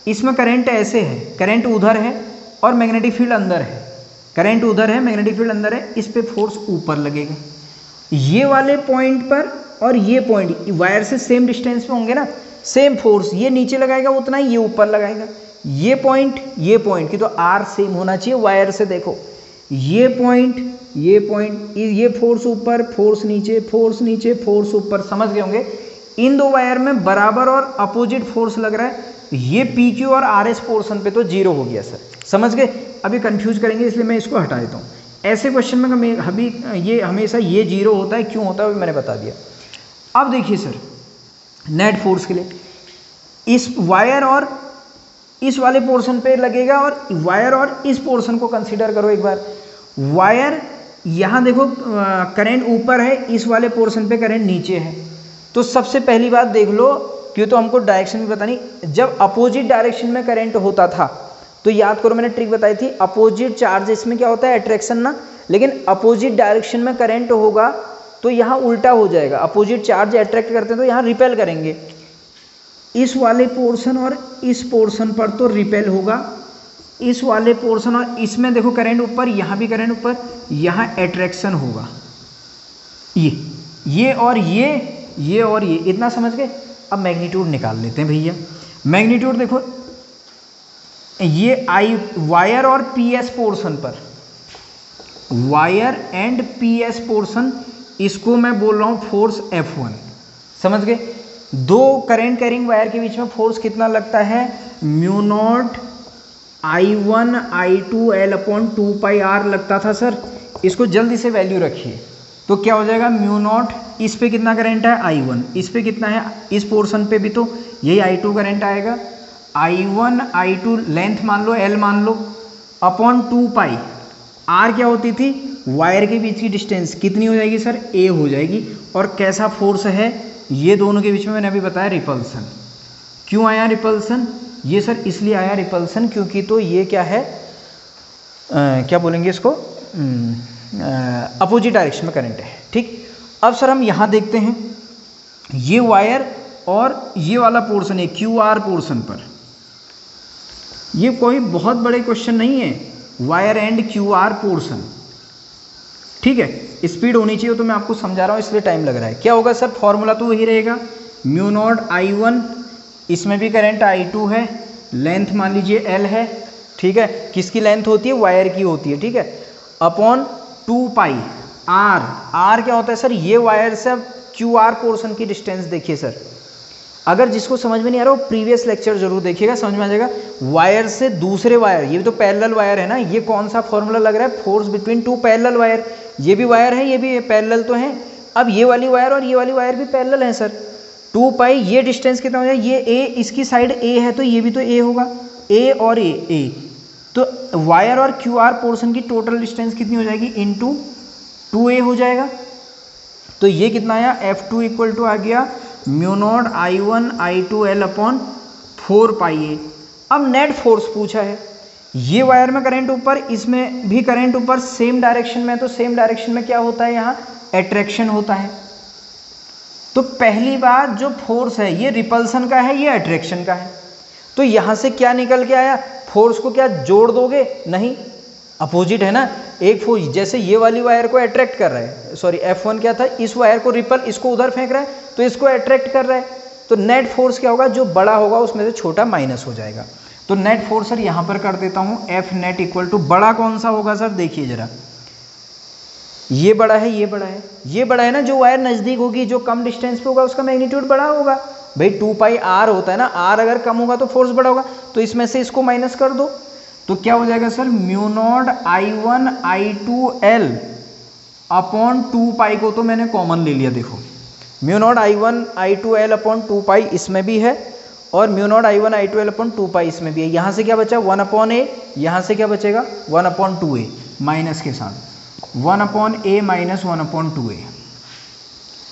इसमें करंट ऐसे है, करंट उधर है और मैग्नेटिक फील्ड अंदर है, करंट उधर है मैग्नेटिक फील्ड अंदर है, इस पे फोर्स ऊपर लगेगा। ये वाले पॉइंट पर और ये पॉइंट वायर से सेम डिस्टेंस पे होंगे ना, सेम फोर्स, ये नीचे लगाएगा उतना ही, ये ऊपर लगाएगा, ये पॉइंट की तो आर सेम होना चाहिए वायर से, देखो ये पॉइंट ये फोर्स ऊपर, फोर्स नीचे, फोर्स नीचे, फोर्स ऊपर, समझ गए होंगे। इन दो वायर में बराबर और अपोजिट फोर्स लग रहा है, ये PQ और RS पोर्शन पे तो 0 हो गया सर, समझ गए। अभी कंफ्यूज करेंगे इसलिए मैं इसको हटा देता हूँ। ऐसे क्वेश्चन में अभी ये हमेशा ये 0 होता है, क्यों होता है मैंने बता दिया। अब देखिए सर, नेट फोर्स के लिए इस वायर और इस वाले पोर्शन पे लगेगा, और वायर और इस पोर्शन को कंसीडर करो एक बार। वायर यहाँ देखो करंट ऊपर है, इस वाले पोर्शन पे करंट नीचे है, तो सबसे पहली बात देख लो, क्यों तो हमको डायरेक्शन भी पता नहीं, जब अपोजिट डायरेक्शन में करंट होता था तो याद करो मैंने ट्रिक बताई थी, अपोजिट चार्ज इसमें क्या होता है, अट्रैक्शन ना, लेकिन अपोजिट डायरेक्शन में करंट होगा तो यहाँ उल्टा हो जाएगा, अपोजिट चार्ज अट्रैक्ट करते हैं तो यहाँ रिपेल करेंगे, इस वाले पोर्शन और इस पोर्शन पर तो रिपेल होगा, इस वाले पोर्शन और इसमें देखो करंट ऊपर, यहाँ भी करंट ऊपर, यहाँ अट्रैक्शन होगा, ये और ये इतना समझ गए। अब मैग्नीट्यूड निकाल लेते हैं भैया, मैग्नीट्यूड देखो, ये वायर और PS पोर्शन पर, वायर एंड PS पोर्शन, इसको मैं बोल रहा हूँ फोर्स F1, समझ गए। दो करंट कैरिंग वायर के बीच में फोर्स कितना लगता है, mu naught I1 I2 L upon 2πr लगता था सर, इसको जल्दी से वैल्यू रखिए, तो क्या हो जाएगा, म्यू नॉट, इस पे कितना करंट है I1, इस पे कितना है, इस पोर्शन पे भी तो यही I2 करंट आएगा, I1 I2 लेंथ मान लो, L मान लो, अपॉन 2π, R क्या होती थी, वायर के बीच की डिस्टेंस कितनी हो जाएगी सर, A हो जाएगी, और कैसा फोर्स है ये दोनों के बीच में, मैंने अभी बताया रिपल्सन। क्यों आया रिपल्सन, ये सर इसलिए आया रिपल्सन क्योंकि तो ये क्या है, क्या बोलेंगे इसको, अपोजिट डायरेक्शन में करंट है, ठीक। अब सर हम यहाँ देखते हैं, ये वायर और ये वाला पोर्शन है क्यू आर पोर्शन पर, ये कोई बहुत बड़े क्वेश्चन नहीं है, wire and Q R portion, ठीक है। स्पीड होनी चाहिए तो मैं आपको समझा रहा हूँ इसलिए टाइम लग रहा है। क्या होगा सर, फॉर्मूला तो वही रहेगा, म्यू नॉट I1, इसमें भी करंट I2 है, लेंथ मान लीजिए L है, ठीक है। किसकी लेंथ होती है, वायर की होती है, ठीक है, अपॉन 2 पाई R। R क्या होता है सर, ये वायर से क्यू आर पोर्शन की डिस्टेंस देखिए सर, अगर जिसको समझ में नहीं आ रहा वो प्रीवियस लेक्चर जरूर देखिएगा, समझ में आ जाएगा। वायर से दूसरे वायर, ये भी तो पैरेलल वायर है ना, ये कौन सा फॉर्मूला लग रहा है, force between to parallel wire, ये भी वायर है, ये भी पैरेलल तो है। अब ये वाली वायर और ये वाली वायर भी पैरेलल है सर, 2 पाई, ये डिस्टेंस कितना हो जाएगा, ये ए, इसकी साइड ए है तो ये भी तो ए होगा, ए और ए, तो वायर और क्यू आर पोर्शन की टोटल डिस्टेंस कितनी हो जाएगी, इंटू 2a हो जाएगा। तो ये कितना आया, F2 इक्वल टू आ गया mu naught I1 I2 L upon 4 पाई ए। अब नेट फोर्स पूछा है, ये वायर में करंट ऊपर, इसमें भी करंट ऊपर, सेम डायरेक्शन में, तो सेम डायरेक्शन में क्या होता है, यहाँ अट्रैक्शन होता है। तो पहली बात जो फोर्स है ये रिपल्सन का है, ये अट्रैक्शन का है। तो यहाँ से क्या निकल के आया, फोर्स को क्या जोड़ दोगे, नहीं, अपोजिट है ना। एक फोर्स जैसे ये वाली वायर को अट्रैक्ट कर रहा है, सॉरी F1 क्या था, इस वायर को रिपल, इसको उधर फेंक रहा है तो इसको अट्रैक्ट कर रहा है, तो नेट फोर्स क्या होगा, जो बड़ा होगा उसमें से छोटा माइनस हो जाएगा। तो नेट फोर्स सर यहाँ पर कर देता हूँ, F नेट इक्वल टू, बड़ा कौन सा होगा सर, देखिए जरा, ये बड़ा है, ये बड़ा है, ये बड़ा है ना, जो वायर नज़दीक होगी, जो कम डिस्टेंस पे होगा उसका मैग्नीट्यूड बड़ा होगा भाई, 2 पाई R होता है ना, R अगर कम होगा तो फोर्स बड़ा होगा, तो इसमें से इसको माइनस कर दो, तो क्या हो जाएगा sir, mu naught I1 I2 L upon 2 पाई को तो मैंने कॉमन ले लिया, देखो mu naught I1 I2 L upon 2 पाई इसमें भी है, और mu naught I1 I2 L upon 2 पाई इसमें भी है। यहाँ से क्या बचा, 1 अपॉन ए, यहाँ से क्या बचेगा, 1 अपॉन 2a, माइनस के साथ 1 अपॉन ए माइनस 1 अपॉन 2a।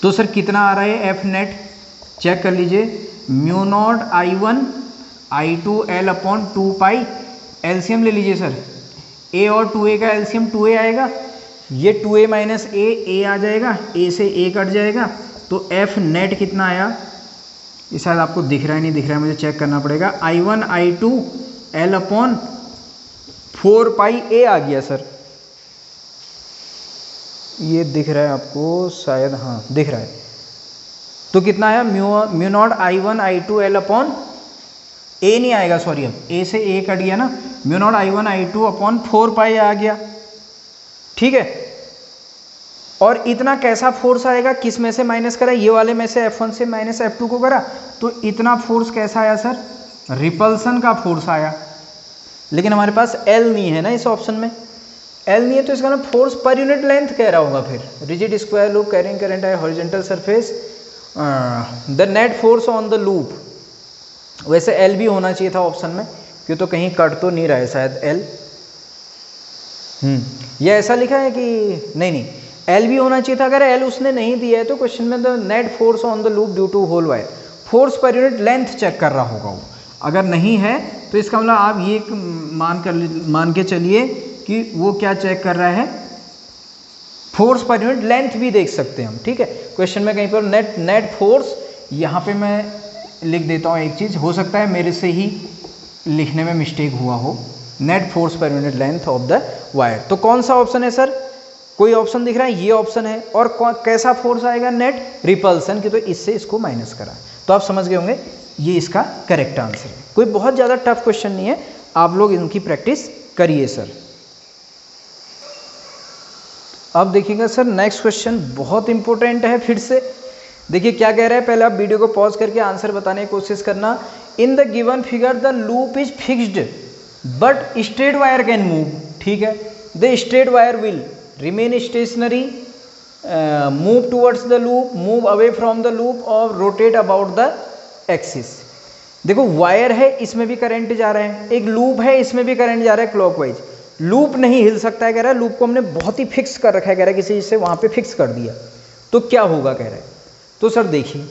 तो सर कितना आ रहा है F नेट, चेक कर लीजिए, mu naught I1 I2 L upon 2 पाई, एलसीएम ले लीजिए सर, a और 2a का एलसीएम 2a आएगा, ये 2a माइनस a आ जाएगा, a से a कट जाएगा, तो F नेट कितना आया, ये शायद आपको दिख रहा है नहीं दिख रहा है, मुझे चेक करना पड़ेगा, I1 I2 L upon 4 pi a आ गया सर, ये दिख रहा है आपको शायद, हाँ दिख रहा है। तो कितना आया, mu naught I1 I2 L upon, a नहीं आएगा सॉरी, अब a से a कट गया ना, mu naught I1 I2 upon 4 पाई आ गया, ठीक है। और इतना कैसा फोर्स आएगा, किस में से माइनस करा, ये वाले में से F1 से माइनस F2 को करा, तो इतना फोर्स कैसा आया सर, रिपल्सन का फोर्स आया। लेकिन हमारे पास L नहीं है ना इस ऑप्शन में, L नहीं है तो इसका ना फोर्स पर यूनिट लेंथ कह रहा होगा, फिर rigid square loop carrying current है horizontal surface, the net force on the loop, वैसे L भी होना चाहिए था ऑप्शन में, क्यों तो कहीं कट तो नहीं रहा है शायद L, ये ऐसा लिखा है कि नहीं, L भी होना चाहिए था। अगर L उसने नहीं दिया है तो क्वेश्चन में the net force on the loop due to whole wire, force per unit length check कर रहा होगा वो, अगर नहीं है तो इसका मतलब आप ये मान के चलिए कि वो क्या चेक कर रहा है, फोर्स पर यूनिट लेंथ भी देख सकते हैं हम, ठीक है। क्वेश्चन में कहीं पर नेट फोर्स, यहाँ पे मैं लिख देता हूँ एक चीज़, हो सकता है मेरे से ही लिखने में मिस्टेक हुआ हो, net force per unit length of the wire. तो कौन सा ऑप्शन है सर, कोई ऑप्शन दिख रहा है, ये ऑप्शन है। और कैसा फोर्स आएगा, नेट रिपल्सन की, तो इससे इसको माइनस करा, तो आप समझ गए होंगे ये इसका करेक्ट आंसर है। कोई बहुत ज़्यादा टफ क्वेश्चन नहीं है, आप लोग इनकी प्रैक्टिस करिए सर। अब देखिएगा सर नेक्स्ट क्वेश्चन बहुत इंपॉर्टेंट है, फिर से देखिए क्या कह रहा है, पहले आप वीडियो को पॉज करके आंसर बताने की कोशिश करना। In the given figure the loop is fixed but straight wire can move, ठीक है, the straight wire will remain stationery, move towards the loop, move away from the loop और rotate about the axis. देखो wire है, इसमें भी current जा रहा है, एक लूप है, इसमें भी करंट जा रहा है क्लॉकवाइज, लूप नहीं हिल सकता है कह रहा है, लूप को हमने बहुत ही फिक्स कर रखा है कह रहा है, किसी चीज़ से वहाँ पे फिक्स कर दिया, तो क्या होगा कह रहा है। तो सर देखिए,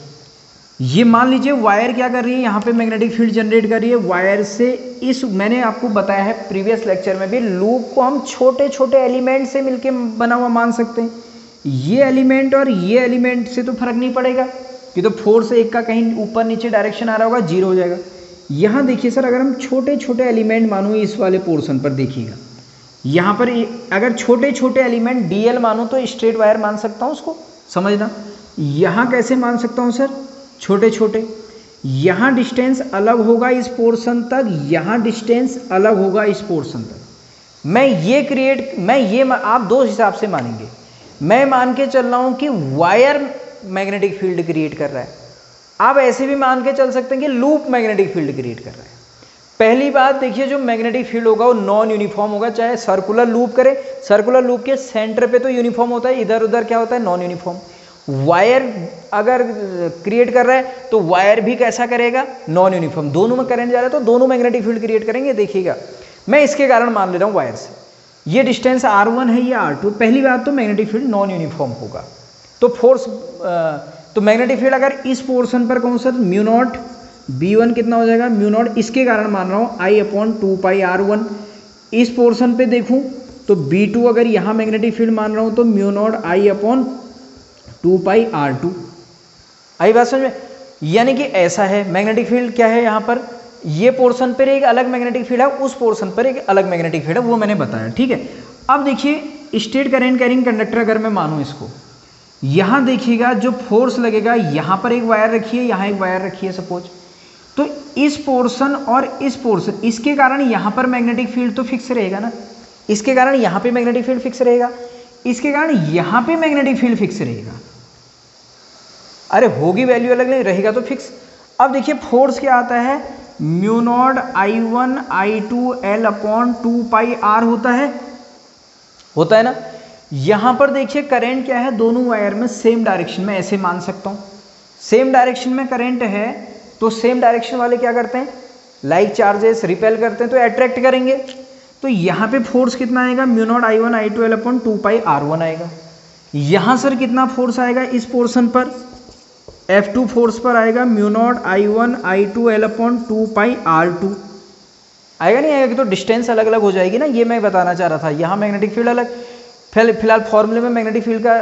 ये मान लीजिए वायर क्या कर रही है, यहाँ पे मैग्नेटिक फील्ड जनरेट कर रही है, वायर से इस, मैंने आपको बताया है प्रीवियस लेक्चर में भी, लूप को हम छोटे छोटे एलिमेंट से मिलके बना हुआ मान सकते हैं। ये एलिमेंट और ये एलिमेंट से तो फर्क नहीं पड़ेगा, कि तो फोर्स एक का कहीं ऊपर नीचे डायरेक्शन आ रहा होगा, जीरो हो जाएगा। यहाँ देखिए सर, अगर हम छोटे छोटे एलिमेंट मानो इस वाले पोर्शन पर, देखिएगा यहाँ पर अगर छोटे छोटे एलिमेंट डीएल मानो तो स्ट्रेट वायर मान सकता हूँ उसको, समझना। यहाँ कैसे मान सकता हूँ सर, छोटे छोटे, यहाँ डिस्टेंस अलग होगा इस पोर्शन तक, यहाँ डिस्टेंस अलग होगा इस पोर्शन तक। आप दो हिसाब से मानेंगे। मैं मान के चल रहा हूँ कि वायर मैग्नेटिक फील्ड क्रिएट कर रहा है, आप ऐसे भी मान के चल सकते हैं कि लूप मैग्नेटिक फील्ड क्रिएट कर रहा है। पहली बात देखिए, जो मैग्नेटिक फील्ड होगा वो नॉन यूनिफॉर्म होगा, चाहे सर्कुलर लूप करे, सर्कुलर लूप के सेंटर पे तो यूनिफॉर्म होता है, इधर उधर क्या होता है, नॉन यूनिफॉर्म। वायर अगर क्रिएट कर रहा है तो वायर भी कैसा करेगा, नॉन यूनिफॉर्म। दोनों में करंट जा रहा है तो दोनों मैग्नेटिक फील्ड क्रिएट करेंगे। देखिएगा, मैं इसके कारण मान ले रहा हूँ वायर से, ये डिस्टेंस r1 है, ये r2। पहली बात तो मैग्नेटिक फील्ड नॉन यूनिफॉर्म होगा, तो फोर्स तो मैग्नेटिक फील्ड अगर इस पोर्शन पर कहूँ सर, म्यू नॉट B1 कितना हो जाएगा, म्यू नॉट, इसके कारण मान रहा हूँ I/2πr1। इस पोर्शन पे देखूँ तो B2 अगर यहाँ मैग्नेटिक फील्ड मान रहा हूँ तो म्यू नॉट I/2πr2। आई बात समझ में? यानी कि ऐसा है, मैग्नेटिक फील्ड क्या है यहाँ पर, ये पोर्शन पर एक अलग मैग्नेटिक फील्ड है, उस पोर्शन पर एक अलग मैग्नेटिक फील्ड है, वो मैंने बताया, ठीक है। अब देखिए, स्टेट करंट कैरिंग कंडक्टर अगर मैं मानूँ इसको, यहाँ देखिएगा जो फोर्स लगेगा, यहाँ पर एक वायर रखी है, यहाँ एक वायर रखी है सपोज, तो इस पोर्शन और इस पोर्शन, इसके कारण यहाँ पर मैग्नेटिक फील्ड तो फिक्स रहेगा ना, इसके कारण यहाँ पे मैग्नेटिक फील्ड फिक्स रहेगा, इसके कारण यहाँ पे मैग्नेटिक फील्ड फिक्स रहेगा। अरे होगी वैल्यू अलग, नहीं रहेगा तो फिक्स। अब देखिए फोर्स क्या आता है, म्यू नॉट I1I2L/2πr होता है ना। यहाँ पर देखिए करंट क्या है, दोनों वायर में सेम डायरेक्शन में, ऐसे मान सकता हूँ। सेम डायरेक्शन में करंट है तो सेम डायरेक्शन वाले क्या करते हैं, लाइक चार्जेस रिपेल करते हैं तो अट्रैक्ट करेंगे। तो यहाँ पे फोर्स कितना आएगा, म्यू नॉट I1I2L/2πr1 आएगा। यहाँ सर कितना फोर्स आएगा इस पोर्शन पर, F2 फोर्स पर आएगा म्यू नॉट I1I2L/2πr2 आएगा, नहीं आएगा? तो डिस्टेंस अलग अलग हो जाएगी ना, ये मैं बताना चाह रहा था। यहाँ मैग्नेटिक फील्ड अलग, फिलहाल फॉर्मूले में मैग्नेटिक फील्ड का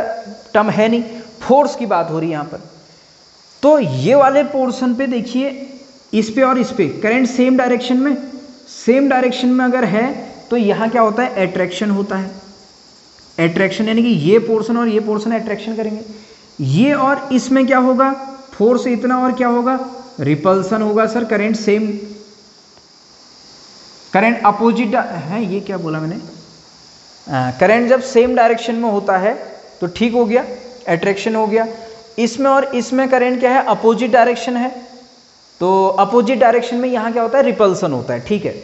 टर्म है नहीं, फोर्स की बात हो रही है यहाँ पर। तो ये वाले पोर्शन पे देखिए, इस पे और इस पे करंट सेम डायरेक्शन में अगर है तो यहाँ क्या होता है, अट्रैक्शन होता है। अट्रैक्शन यानी कि ये पोर्शन और ये पोर्शन अट्रैक्शन करेंगे, ये और इसमें क्या होगा, फोर्स इतना, और क्या होगा, रिपल्सन होगा। Sir current same, current opposite है, ये क्या बोला मैंने, करंट जब सेम डायरेक्शन में होता है तो ठीक हो गया, अट्रैक्शन हो गया। इसमें और इसमें करंट क्या है, अपोजिट डायरेक्शन है, तो अपोजिट डायरेक्शन में यहाँ क्या होता है, रिपल्सन होता है, ठीक है,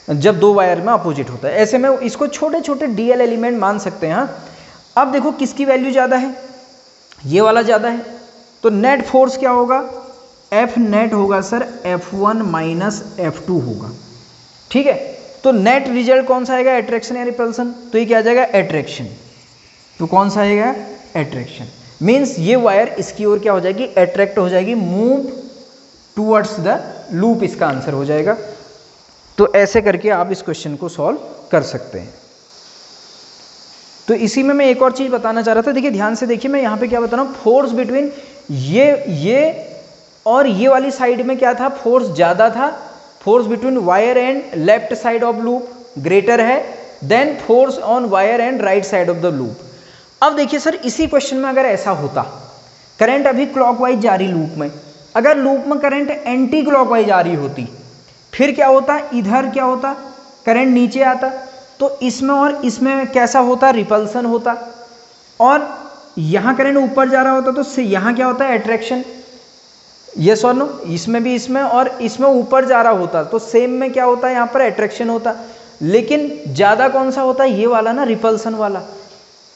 जब दो वायर में अपोजिट होता है। ऐसे में इसको छोटे छोटे डीएल एलिमेंट मान सकते हैं। हाँ, अब देखो किसकी वैल्यू ज़्यादा है, ये वाला ज़्यादा है, तो नेट फोर्स क्या होगा, F नेट होगा सर F1 माइनस F2 होगा, ठीक है। तो नेट रिजल्ट कौन सा आएगा, अट्रैक्शन या रिपल्सन, तो ये क्या आ जाएगा, अट्रैक्शन। तो कौन सा आएगा, अट्रैक्शन। मीन्स ये वायर इसकी ओर क्या हो जाएगी, अट्रैक्ट हो जाएगी, मूव टूवर्ड्स द लूप, इसका आंसर हो जाएगा। तो ऐसे करके आप इस क्वेश्चन को सॉल्व कर सकते हैं। तो इसी में मैं एक और चीज़ बताना चाह रहा था, देखिए ध्यान से देखिए, मैं यहाँ पे क्या बता रहा हूँ, फोर्स बिटवीन ये और ये वाली साइड में क्या था, फोर्स ज़्यादा था, force between wire and left side of loop greater है than force on wire and right side of the loop. अब देखिए सर, इसी क्वेश्चन में अगर ऐसा होता, करंट अभी क्लॉकवाइज जा रही लूप में, अगर लूप में करंट एंटी क्लॉकवाइज आ रही होती, फिर क्या होता, इधर क्या होता, करंट नीचे आता, तो इसमें और इसमें कैसा होता, रिपल्सन होता, और यहाँ करंट ऊपर जा रहा होता तो यहाँ क्या होता है, अट्रैक्शन। यस और नो, इसमें भी इसमें और इसमें ऊपर जा रहा होता तो सेम में क्या होता है, यहाँ पर अट्रैक्शन होता। लेकिन ज़्यादा कौन सा होता है, ये वाला ना, रिपल्सन वाला।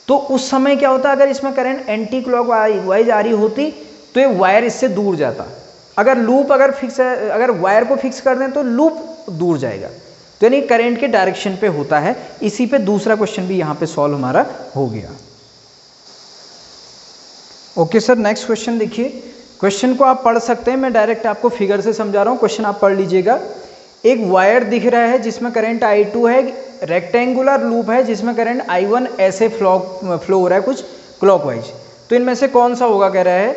तो उस समय क्या होता, अगर इसमें करंट एंटी क्लॉकवाइज आ रही होती तो ये वायर इससे दूर जाता। अगर लूप अगर फिक्स है, अगर वायर को फिक्स कर दें तो लूप दूर जाएगा, तो यानी करंट के डायरेक्शन पे होता है। इसी पे दूसरा क्वेश्चन भी यहाँ पे सॉल्व हमारा हो गया। ओके सर, नेक्स्ट क्वेश्चन देखिए, क्वेश्चन को आप पढ़ सकते हैं, मैं डायरेक्ट आपको फिगर से समझा रहा हूँ, क्वेश्चन आप पढ़ लीजिएगा। एक वायर दिख रहा है जिसमें करंट I2 है, रेक्टेंगुलर लूप है जिसमें करंट I1 ऐसे फ्लो हो रहा है कुछ क्लॉकवाइज, तो इनमें से कौन सा होगा, कह रहा है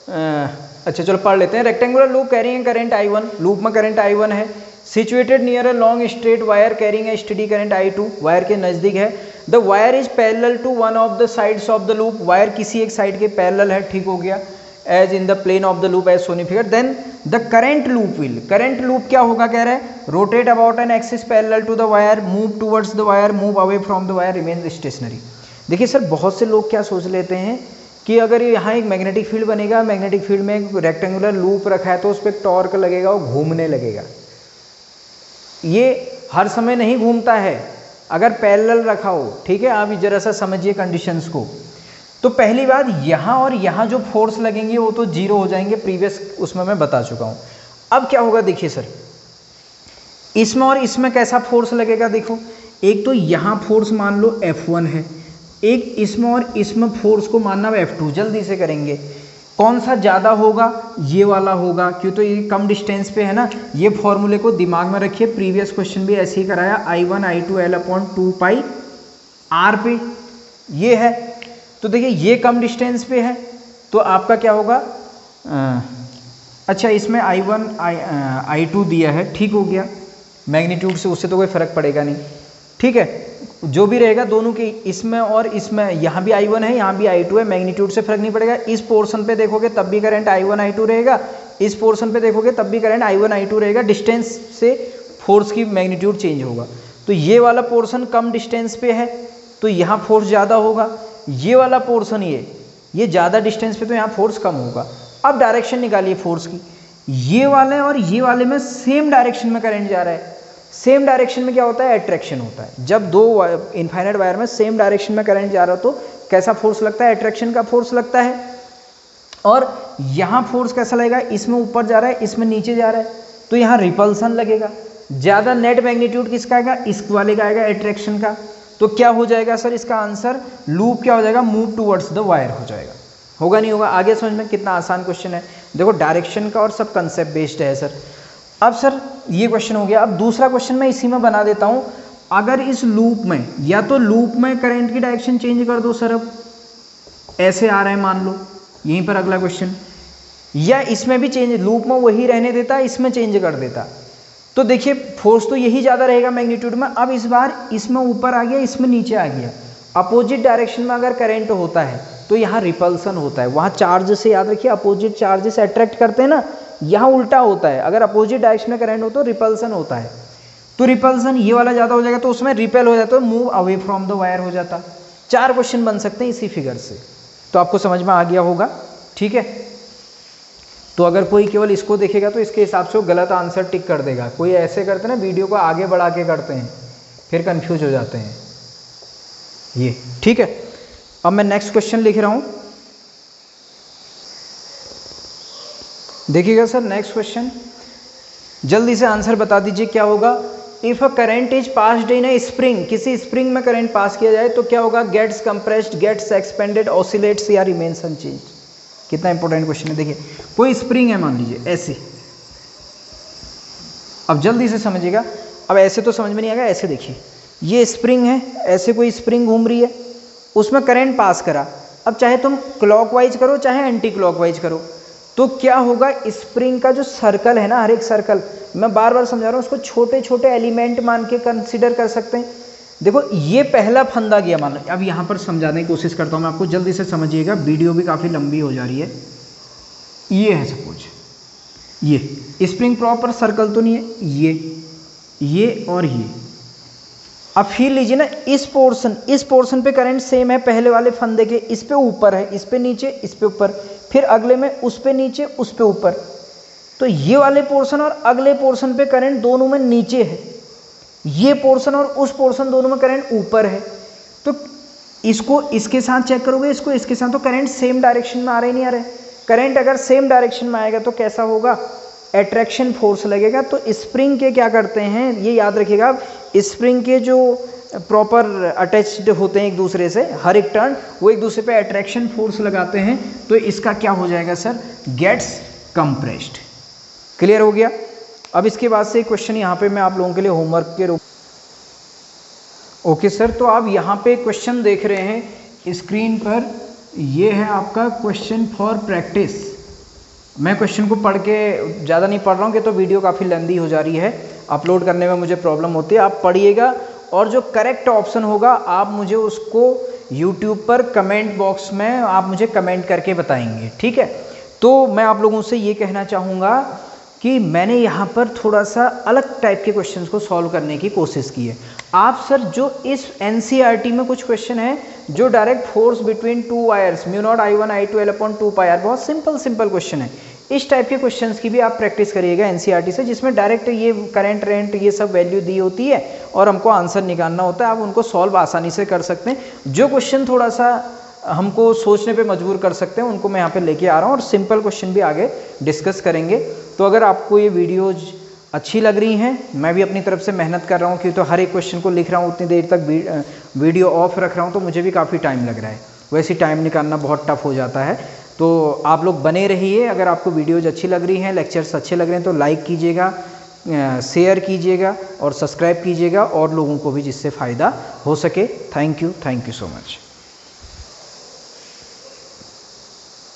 अच्छा चलो पढ़ लेते हैं। Rectangular loop carrying current I1, loop में करंट I1 है, situated near a long straight wire carrying a steady current I2, wire के नज़दीक है। The wire is parallel to one of the sides of the loop, wire किसी एक side के पैरेलल है, ठीक हो गया, as in the plane of the loop as shown in figure. Then the current loop will, current loop क्या होगा कह रहा है, rotate about an axis parallel to the wire, move towards the wire, move away from the wire, remain stationary. देखिए sir बहुत से लोग क्या सोच लेते हैं कि अगर यहाँ एक मैग्नेटिक फील्ड बनेगा, मैग्नेटिक फील्ड में एक रेक्टेंगुलर लूप रखा है तो उस पर टॉर्क लगेगा, वो घूमने लगेगा। ये हर समय नहीं घूमता है अगर पैरेलल रखा हो, ठीक है। आप जरा सा समझिए कंडीशंस को। तो पहली बात, यहाँ और यहाँ जो फोर्स लगेंगे वो तो जीरो हो जाएंगे, प्रीवियस उसमें मैं बता चुका हूँ। अब क्या होगा देखिए सर, इसमें और इसमें कैसा फोर्स लगेगा देखो, एक तो यहाँ फोर्स मान लो F1 है, एक इसमें और इसमें फोर्स को मानना F2। जल्दी से करेंगे, कौन सा ज़्यादा होगा, ये वाला होगा, क्यों तो ये कम डिस्टेंस पे है ना। ये फॉर्मूले को दिमाग में रखिए, प्रीवियस क्वेश्चन भी ऐसे ही कराया, I1 I2 L/2 पाई R पे ये है। तो देखिए ये कम डिस्टेंस पे है तो आपका क्या होगा, अच्छा इसमें I1 I2 दिया है, ठीक हो गया, मैग्नीट्यूड से उससे तो कोई फ़र्क पड़ेगा नहीं, ठीक है। जो भी रहेगा दोनों के, इसमें और इसमें, यहाँ भी I1 है यहाँ भी I2 है, मैग्नीट्यूड से फर्क नहीं पड़ेगा। इस पोर्शन पे देखोगे तब भी करंट I1 I2 रहेगा, इस पोर्शन पे देखोगे तब भी करंट I1 I2 रहेगा, डिस्टेंस से फोर्स की मैग्नीट्यूड चेंज होगा। तो ये वाला पोर्शन कम डिस्टेंस पे है तो यहाँ फोर्स ज़्यादा होगा, ये वाला पोर्शन ये ज़्यादा डिस्टेंस पे तो यहाँ फोर्स कम होगा। अब डायरेक्शन निकालिए फोर्स की, ये वाले और ये वाले में सेम डायरेक्शन में करंट जा रहा है। सेम डायरेक्शन में क्या होता है, अट्रैक्शन होता है। जब दो इनफाइनाइट वायर में सेम डायरेक्शन में करंट जा रहा हो तो कैसा फोर्स लगता है, अट्रैक्शन का फोर्स लगता है। और यहाँ फोर्स कैसा लगेगा, इसमें ऊपर जा रहा है इसमें नीचे जा रहा है तो यहाँ रिपल्सन लगेगा। ज़्यादा नेट मैग्नीट्यूड किसका आएगा, इस वाले का आएगा, अट्रैक्शन का। तो क्या हो जाएगा सर इसका आंसर, लूप क्या हो जाएगा, मूव टूवर्ड्स द वायर हो जाएगा। होगा नहीं होगा, आगे समझ में, कितना आसान क्वेश्चन है। देखो डायरेक्शन का और सब कंसेप्ट बेस्ड है सर। अब सर ये क्वेश्चन हो गया। अब दूसरा क्वेश्चन मैं इसी में बना देता हूँ। अगर इस लूप में, या तो लूप में करंट की डायरेक्शन चेंज कर दो सर, अब ऐसे आ रहा है मान लो, यहीं पर अगला क्वेश्चन, या इसमें भी चेंज, लूप में वही रहने देता, इसमें चेंज कर देता, तो देखिए फोर्स तो यही ज़्यादा रहेगा मैग्नीट्यूड में। अब इस बार इसमें ऊपर आ गया, इसमें नीचे आ गया। अपोजिट डायरेक्शन में अगर करंट होता है तो यहाँ रिपल्सन होता है। वहाँ चार्ज से, याद रखिए अपोजिट चार्जेस अट्रैक्ट करते हैं ना, यहाँ उल्टा होता है। अगर अपोजिट डायरेक्शन में करंट हो तो रिपल्सन होता है। तो रिपल्सन ये वाला ज़्यादा हो जाएगा तो उसमें रिपेल हो जाता है, move away from the wire हो जाता। 4 क्वेश्चन बन सकते हैं इसी फिगर से, तो आपको समझ में आ गया होगा, ठीक है। तो अगर कोई केवल इसको देखेगा तो इसके हिसाब से वो गलत आंसर टिक कर देगा। कोई ऐसे करते हैं ना, वीडियो को आगे बढ़ा के करते हैं, फिर कंफ्यूज हो जाते हैं ये, ठीक है। अब मैं नेक्स्ट क्वेश्चन लिख रहा हूं, देखिएगा सर नेक्स्ट क्वेश्चन, जल्दी से आंसर बता दीजिए क्या होगा। If a current is passed in a spring, किसी स्प्रिंग में करंट पास किया जाए तो क्या होगा, gets compressed, gets expanded, oscillates या रिमेन्स अनचेंज्ड। कितना इंपॉर्टेंट क्वेश्चन है। देखिए कोई स्प्रिंग है मान लीजिए ऐसे, अब जल्दी से समझिएगा। अब ऐसे तो समझ में नहीं आएगा, ऐसे देखिए ये स्प्रिंग है, ऐसे कोई स्प्रिंग घूम रही है, उसमें करंट पास करा। अब चाहे तुम क्लॉकवाइज करो चाहे एंटी क्लॉकवाइज करो, तो क्या होगा, स्प्रिंग का जो सर्कल है ना, हर एक सर्कल, मैं बार बार समझा रहा हूँ, उसको छोटे छोटे एलिमेंट मान के कंसिडर कर सकते हैं। देखो ये पहला फंदा गया मान लो। अब यहाँ पर समझाने की कोशिश करता हूँ मैं आपको, जल्दी से समझिएगा, वीडियो भी काफ़ी लंबी हो जा रही है। ये है सपोज, ये स्प्रिंग प्रॉपर सर्कल तो नहीं है, ये और ये। अब फिर लीजिए ना, इस पोर्शन पे करंट सेम है पहले वाले फंदे के, इस पे ऊपर है, इस पे नीचे, इस पे ऊपर, फिर अगले में उस पे नीचे उस पे ऊपर। तो ये वाले पोर्शन और अगले पोर्शन पे करंट दोनों में नीचे है, ये पोर्शन और उस पोर्शन दोनों में करंट ऊपर है। तो इसको इसके साथ चेक करोगे, इसको इसके साथ, तो करंट सेम डायरेक्शन में आ रहे नहीं आ रहे। करंट अगर सेम डायरेक्शन में आएगा तो कैसा होगा, अट्रैक्शन फोर्स लगेगा। तो स्प्रिंग के क्या करते हैं, ये याद रखिएगा, स्प्रिंग के जो प्रॉपर अटैच्ड होते हैं एक दूसरे से, हर एक टर्न वो एक दूसरे पे अट्रैक्शन फोर्स लगाते हैं। तो इसका क्या हो जाएगा सर, गेट्स कंप्रेस्ड। क्लियर हो गया। अब इसके बाद से क्वेश्चन यहाँ पे मैं आप लोगों के लिए होमवर्क के रूप, ओके सर। तो आप यहाँ पे क्वेश्चन देख रहे हैं स्क्रीन पर, ये है आपका क्वेश्चन फॉर प्रैक्टिस, मैं क्वेश्चन को पढ़ के ज़्यादा नहीं पढ़ रहा हूँ कि तो वीडियो काफ़ी लेंदी हो जा रही है, अपलोड करने में मुझे प्रॉब्लम होती है। आप पढ़िएगा और जो करेक्ट ऑप्शन होगा आप मुझे उसको यूट्यूब पर कमेंट बॉक्स में आप मुझे कमेंट करके बताएंगे, ठीक है। तो मैं आप लोगों से ये कहना चाहूँगा कि मैंने यहाँ पर थोड़ा सा अलग टाइप के क्वेश्चंस को सॉल्व करने की कोशिश की है। आप सर जो इस एनसीईआरटी में कुछ क्वेश्चन है जो direct force between two wires mu naught I1 I2 L upon 2 pi R, बहुत सिंपल क्वेश्चन है। इस टाइप के क्वेश्चंस की भी आप प्रैक्टिस करिएगा एनसीईआरटी से, जिसमें डायरेक्ट ये करंट रेंट ये सब वैल्यू दी होती है और हमको आंसर निकालना होता है। आप उनको सॉल्व आसानी से कर सकते हैं। जो क्वेश्चन थोड़ा सा हमको सोचने पे मजबूर कर सकते हैं उनको मैं यहाँ पे लेके आ रहा हूँ और सिंपल क्वेश्चन भी आगे डिस्कस करेंगे। तो अगर आपको ये वीडियोज अच्छी लग रही हैं, मैं भी अपनी तरफ से मेहनत कर रहा हूँ कि तो हर एक क्वेश्चन को लिख रहा हूँ, उतनी देर तक वीडियो ऑफ रख रहा हूँ, तो मुझे भी काफ़ी टाइम लग रहा है। वैसे टाइम निकालना बहुत टफ हो जाता है। तो आप लोग बने रहिए। अगर आपको वीडियोज अच्छी लग रही हैं, लेक्चर्स अच्छे लग रहे हैं तो लाइक कीजिएगा, शेयर कीजिएगा और सब्सक्राइब कीजिएगा और लोगों को भी जिससे फ़ायदा हो सके। Thank you so much.